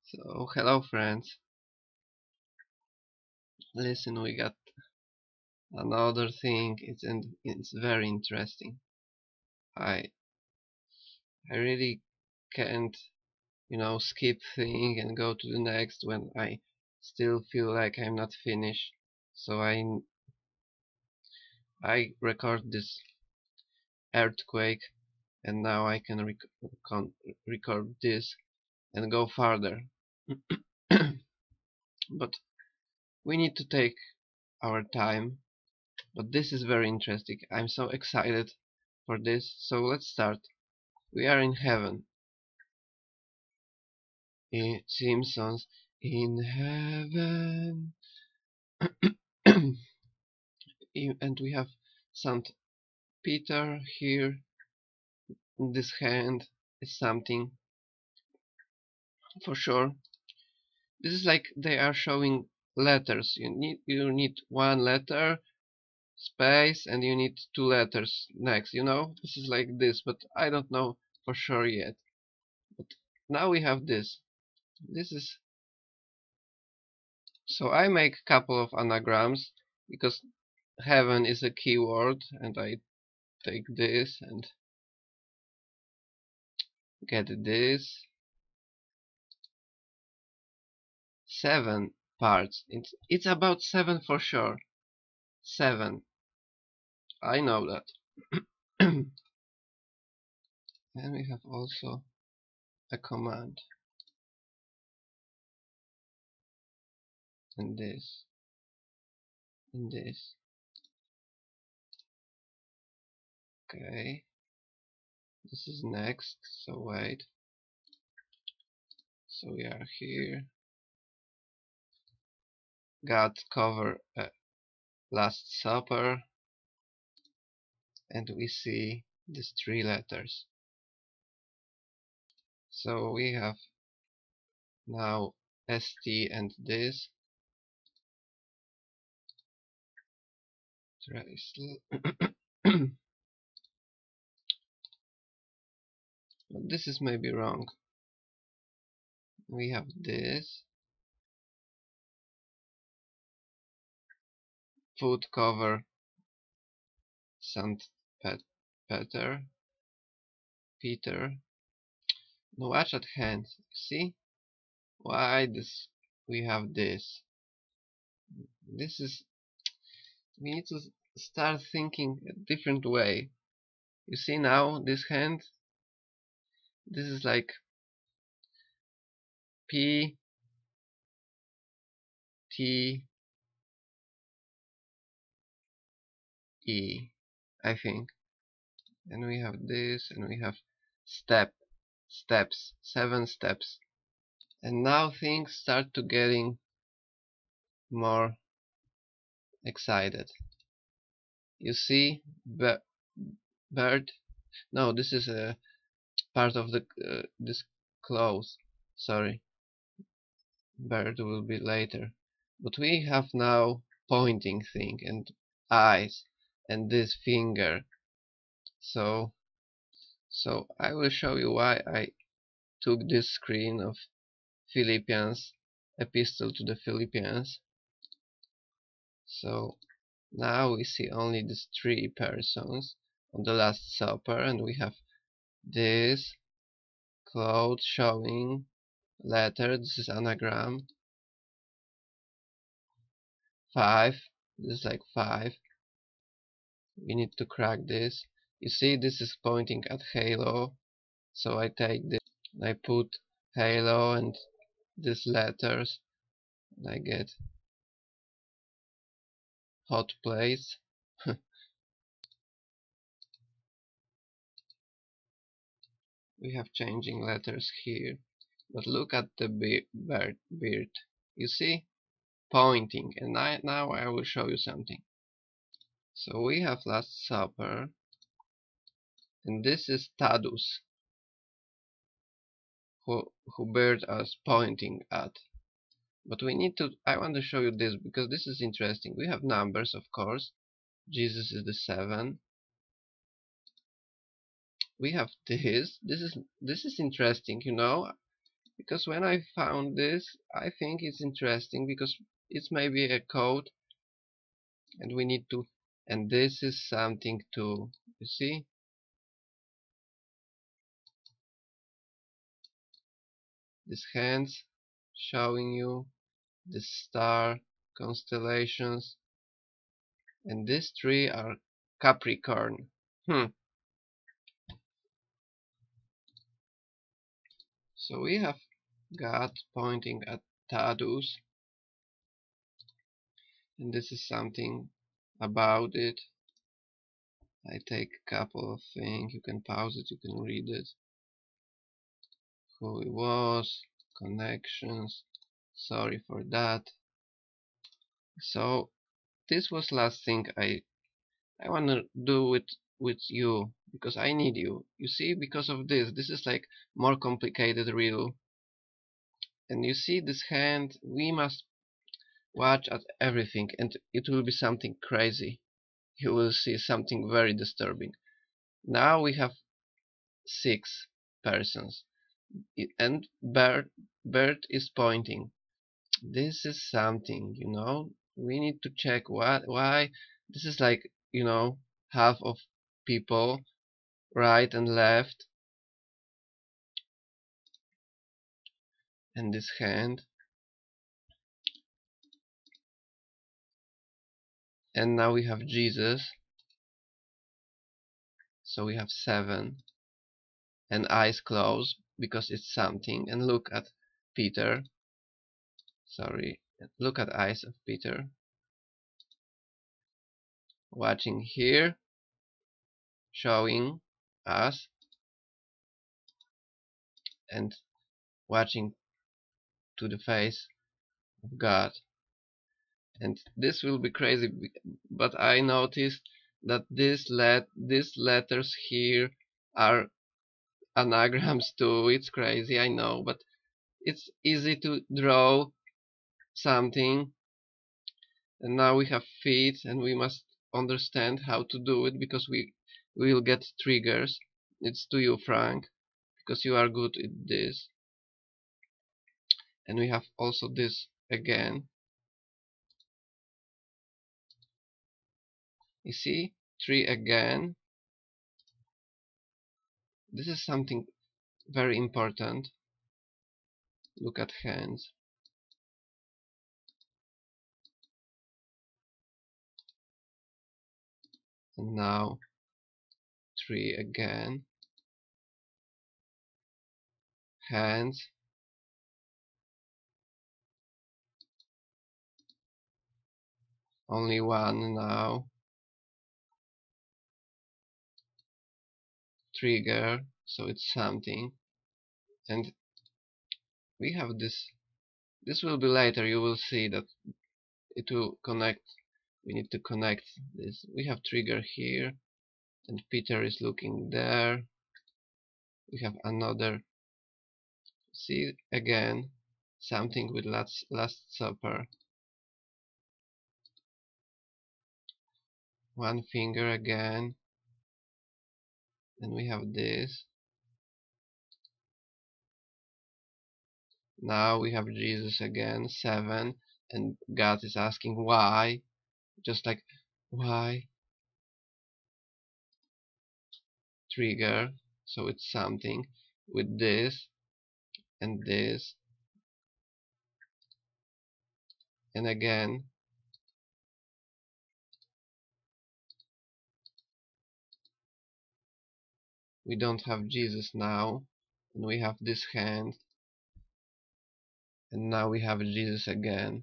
So, hello friends. Listen, we got another thing. It's very interesting. I I really can't, skip thing and go to the next when I still feel like I'm not finished. So I record this earthquake, and now I can record this and go further. But we need to take our time. But this is very interesting. I'm so excited for this. So let's start. We are in heaven. In Simpsons in heaven. And we have Saint Peter here. In this hand is something for sure. This is like they are showing letters. You need one letter, space, and you need two letters next. This is like this, but I don't know for sure yet. But now we have this. This is so I make a couple of anagrams because heaven is a keyword, and I take this and get this. 7 parts. It's about 7 for sure. 7. I know that. And we have also a command. And this. And this. Okay. This is next, so wait. So we are here. God cover Last Supper. And we see these 3 letters. So we have now ST and this. But this is maybe wrong. We have this. Food cover Saint Peter. No, watch at hand. See why this? We have this. This is we need to start thinking a different way. You see now this hand. This is like P T E, I think. And we have this, and we have steps, 7 steps. And now things start to getting more excited. You see, bird. No, this is a part of the this clothes. Sorry, bird will be later. But we have now pointing thing and eyes and this finger. So I will show you why I took this screen of Philippians, epistle to the Philippians. So now we see only these 3 persons on the Last Supper, and we have this cloth showing letter. This is anagram. 5. This is like 5. We need to crack this. You see, this is pointing at halo, so I take this, I put halo and these letters, and I get hot place. We have changing letters here, but look at the beard. You see, pointing, and now I will show you something. So we have Last Supper, and this is Tadus, who bird us pointing at. But we need to, I want to show you this because this is interesting. We have numbers, of course. Jesus is the 7. We have this. This is interesting, because when I found this, I think it's interesting because it's maybe a code, and we need to, and this is something to, you see, these hands showing you the star constellations, and these three are Capricorn. So we have God pointing at tattoos, and this is something about it. I take a couple of things, you can pause it, you can read it. Who he was, connections, sorry for that. So this was last thing I wanna do with you, because I need you. You see, because of this is like more complicated riddle. And you see this hand, we must watch at everything, and it will be something crazy. You will see something very disturbing. Now we have 6 persons, and Bert is pointing. This is something, we need to check why this is like, half of people, right and left, and this hand, and now we have Jesus, so we have 7, and eyes closed because it's something, and look at Peter, sorry, look at eyes of Peter, watching here, showing us, and watching to the face of God. And this will be crazy, but I noticed that these letters here are anagrams too. It's crazy, I know, but it's easy to draw something. And now we have feet, and we must understand how to do it, because we will get triggers. It's to you, Frank, because you are good at this. And we have also this again. You see, 3 again. This is something very important. Look at hands. And now 3 again. Hands. Only 1 now. Trigger, so it's something. And we have this will be later, you will see that it will connect. We need to connect this. We have trigger here, and Peter is looking there. We have another, see again, something with last supper. 1 finger again, and we have this. Now we have Jesus again, 7, and God is asking why, just like why. Trigger, so it's something with this and this, and again. We don't have Jesus now, and we have this hand, and now we have Jesus again,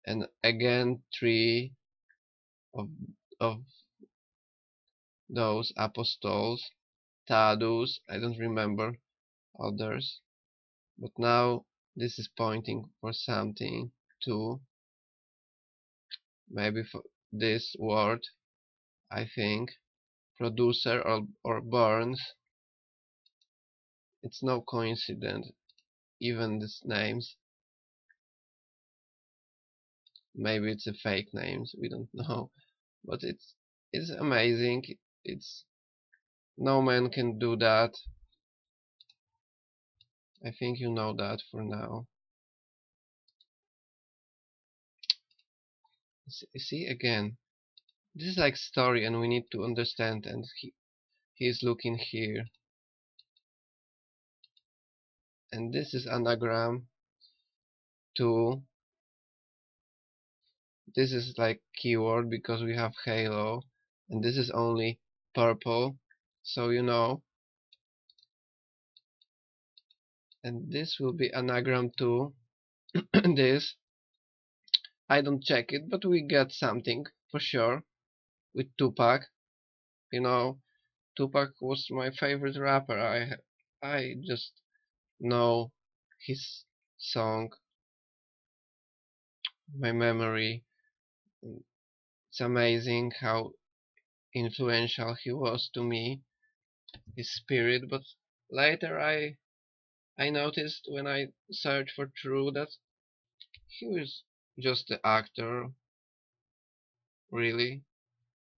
and again 3 of of those apostles, Thaddeus, I don't remember others, but now this is pointing for something too, maybe for this word, I think, producer or Burns. It's no coincidence, even these names. Maybe it's a fake names, we don't know, but it's amazing. It's no man can do that. I think you know that for now. See again. This is like story, and we need to understand. And he's looking here, and this is anagram 2. This is like keyword because we have halo, and this is only purple, so you know. And this will be anagram 2. This, I don't check it, but we get something for sure with Tupac. You know, Tupac was my favorite rapper. I just know his song, my memory. It's amazing how influential he was to me, his spirit. But later I noticed when I searched for True that he was just the actor, really,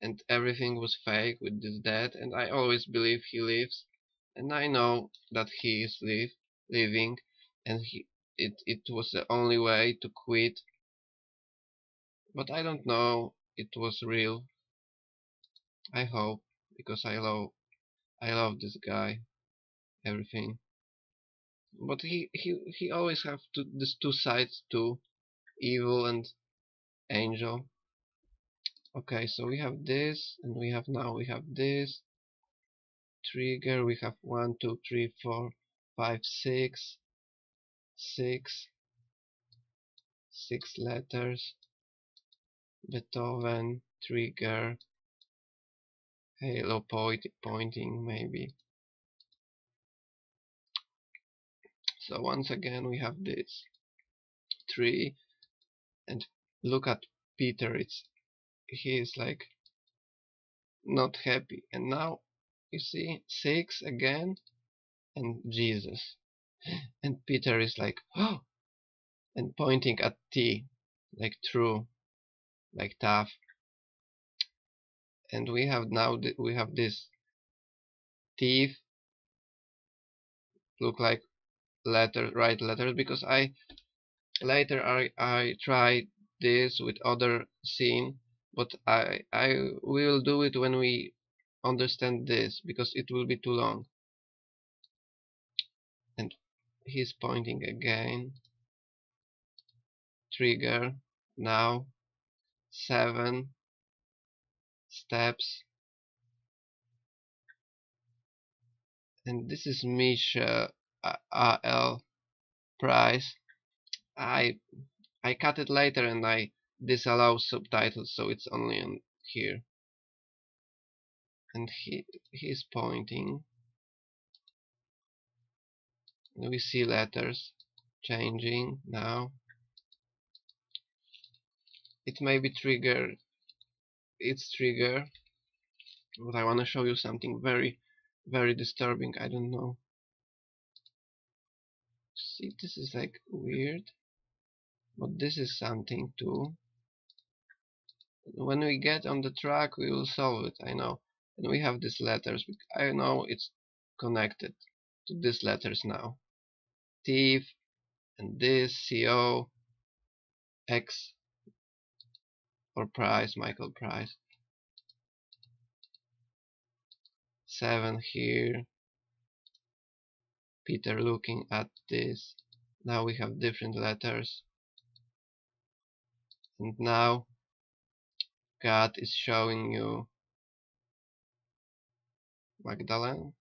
and everything was fake with this dead. And I always believe he lives, and I know that he is living, and it was the only way to quit. But I don't know it was real. I hope, because I love this guy, everything. But he always have these two sides too, evil and angel. Okay, so we have this, and we have this trigger. We have 1, 2, 3, 4, 5, 6, 6 letters. Beethoven trigger, halo pointing maybe. So once again we have this 3, and look at Peter. He is like not happy, and now you see 6 again, and Jesus, and Peter is like oh, and pointing at T, like true, like tough. And we have now we have this thief, look like right letters, because later I tried this with other scene, but I will do it when we understand this, because it will be too long. And he's pointing again. Trigger now 7 steps, and this is Misha Al price. I I cut it later, and I disallow subtitles, so it's only on here. And he's pointing. We see letters changing now. It may be its trigger, but I want to show you something very disturbing. I don't know. See, this is like weird, but this is something too. When we get on the track, we will solve it, I know. And we have these letters. I know it's connected to these letters now. Thief, and this, CO, X, or Price, Michael Price. 7 here. Peter looking at this. Now we have different letters. And now God is showing you Magdalene,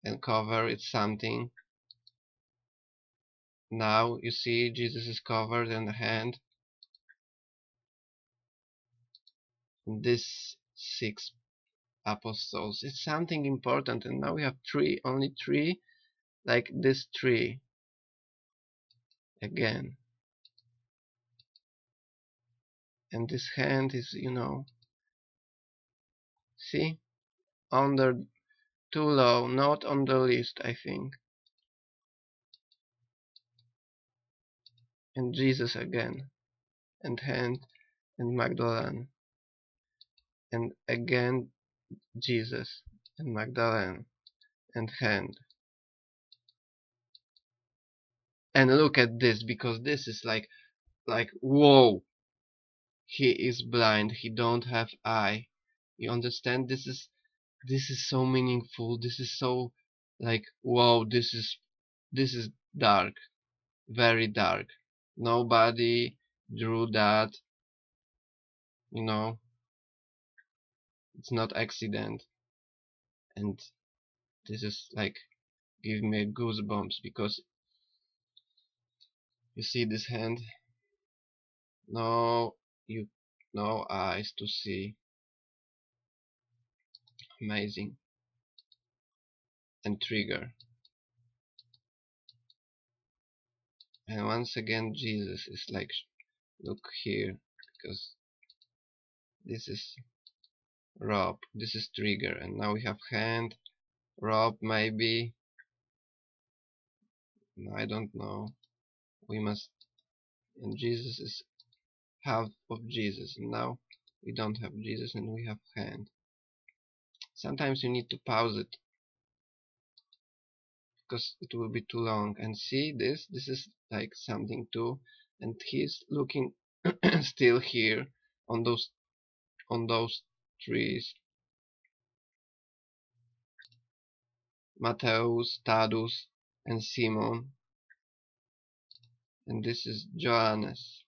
and cover it's something. Now you see Jesus is covered in the hand, and this 6 apostles. It's something important, and now we have 3, only 3, like this 3 again. And this hand is, see, under too low, not on the list, I think. And Jesus again, and hand, and Magdalene, and again Jesus, and Magdalene, and hand. And look at this, because this is like whoa, he is blind, he don't have eye. You understand? This is so meaningful. This is so like whoa, this is dark, very dark. Nobody drew that, you know. It's not accident. And this is like giving me goosebumps, because you see this hand, no, you no eyes to see. Amazing. And trigger. And once again Jesus is like, look here, because this is Rob, this is trigger, and now we have hand, Rob maybe, no, I don't know. We must, and Jesus is half of Jesus, and now we don't have Jesus and we have hand. Sometimes you need to pause it, because it will be too long. And see this is like something too, and he's looking still here on those trees. Matthäus, Tadus, and Simon, and this is Johannes.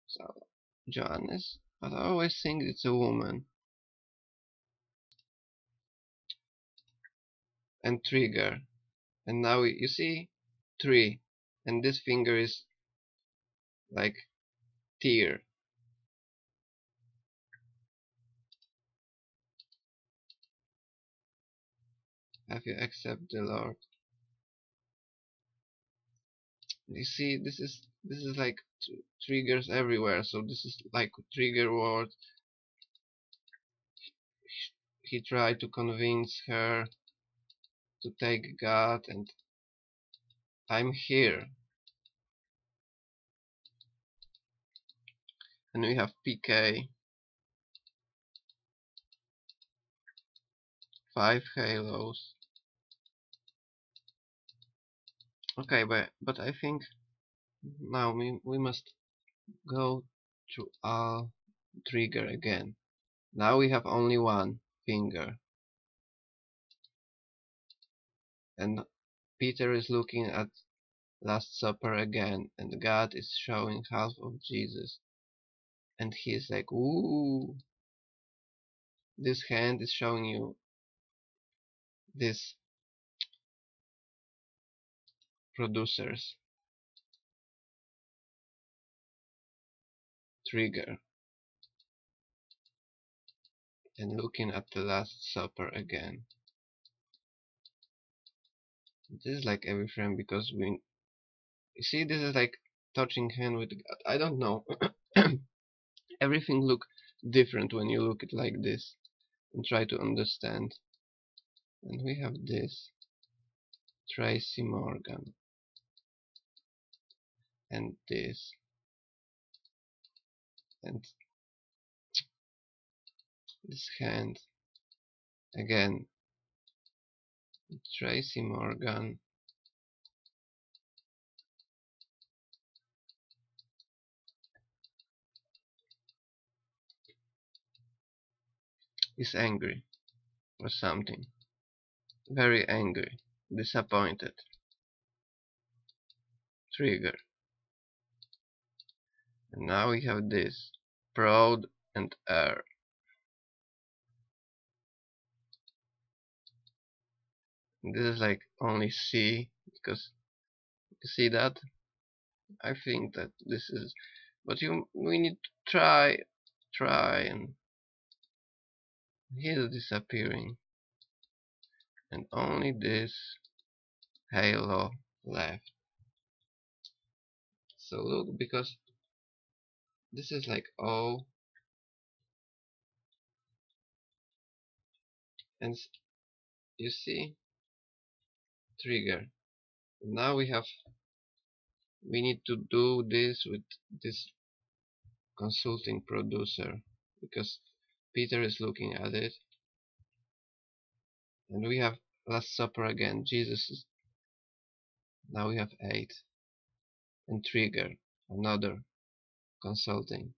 So Johannes, but I always think it's a woman. And trigger, and now you see 3, and this finger is like tear. Have you accept the Lord? You see, this is like triggers everywhere. So this is like trigger word. He tried to convince her to take God, and I'm here. And we have PK, 5 halos. Okay, but I think now we must go to our trigger again. Now we have only one finger, and Peter is looking at Last Supper again, and God is showing half of Jesus, and he's like, ooh, this hand is showing you this producer's trigger, and looking at the Last Supper again. This is like every frame, because you see, this is like touching hand with God. I don't know. Everything look different when you look at it like this and try to understand. And we have this Tracy Morgan, and this, and this hand again, Tracy Morgan, is angry or something, very angry, disappointed, trigger. And now we have this proud and air. And this is like only C, because you see that. I think that this is, but we need to try, and he's disappearing, and only this halo left. So look, because this is like O, and you see, trigger. Now we need to do this with this consulting producer, because Peter is looking at it, and we have Last Supper again. Jesus is, now we have 8. and trigger, another consulting,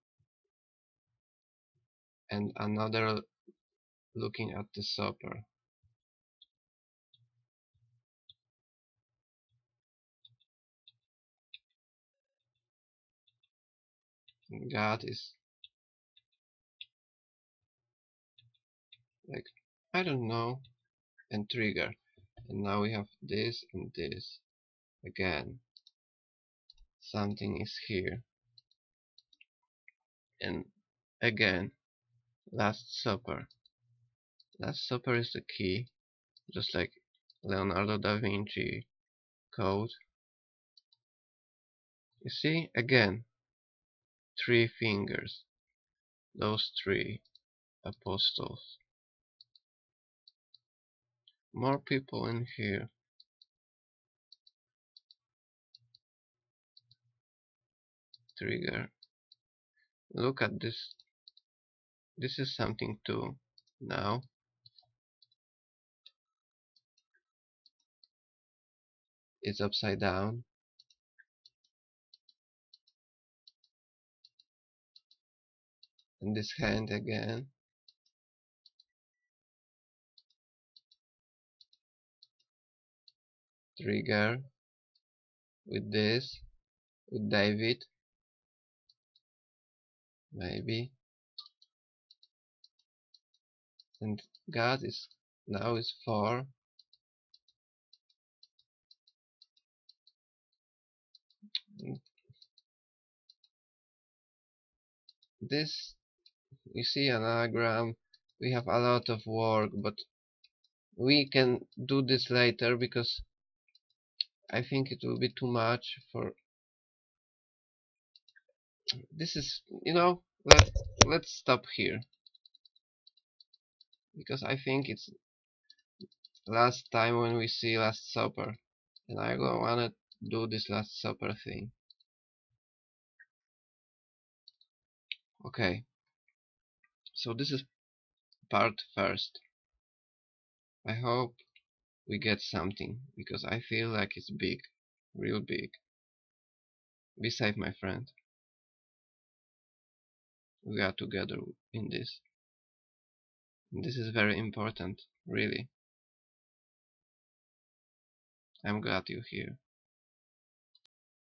and another looking at the supper. And God is like, I don't know, and trigger. And now we have this and this. Again, something is here. And again, Last Supper. Last Supper is the key, just like Leonardo da Vinci Code. You see, again, 3 fingers, those 3 apostles. More people in here. Trigger. Look at this. This is something too. Now, it's upside down. And this hand again. Trigger. With this. With David. Maybe. And God is now is 4. And this, you see an anagram. We have a lot of work, but we can do this later because I think it will be too much for this. Is, let's stop here because I think it's last time when we see Last Supper, and I don't wanna do this Last Supper thing. Okay, so this is part first. I hope we get something because I feel like it's big, real big. Be safe, my friend. We are together in this. And this is very important, really. I'm glad you're here.